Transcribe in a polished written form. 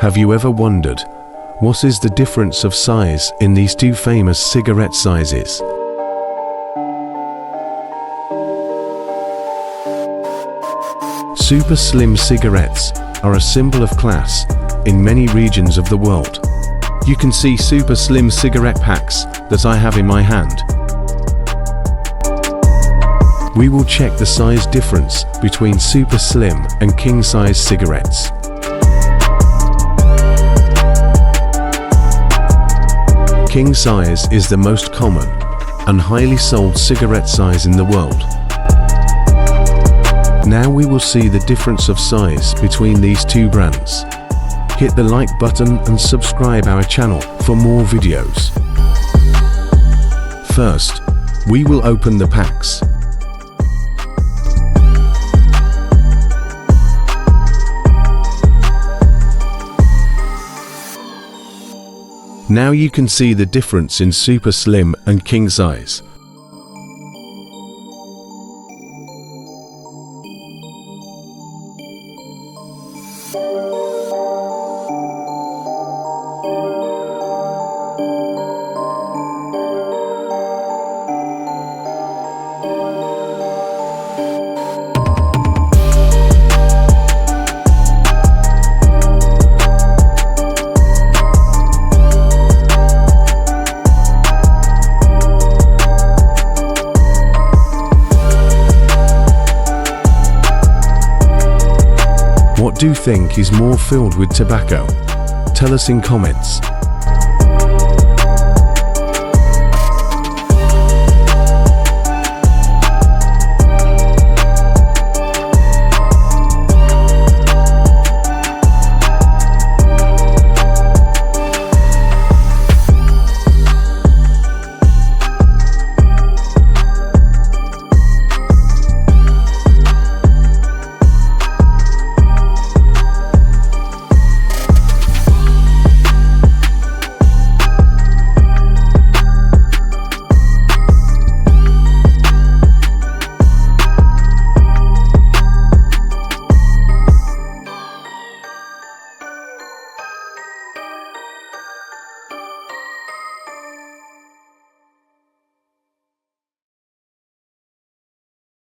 Have you ever wondered, what is the difference of size in these two famous cigarette sizes? Super slim cigarettes are a symbol of class in many regions of the world. You can see super slim cigarette packs that I have in my hand. We will check the size difference between super slim and king size cigarettes. King size is the most common and highly sold cigarette size in the world. Now we will see the difference of size between these two brands. Hit the like button and subscribe our channel for more videos. First, we will open the packs. Now you can see the difference in super slim and king size. What do you think is more filled with tobacco? Tell us in comments.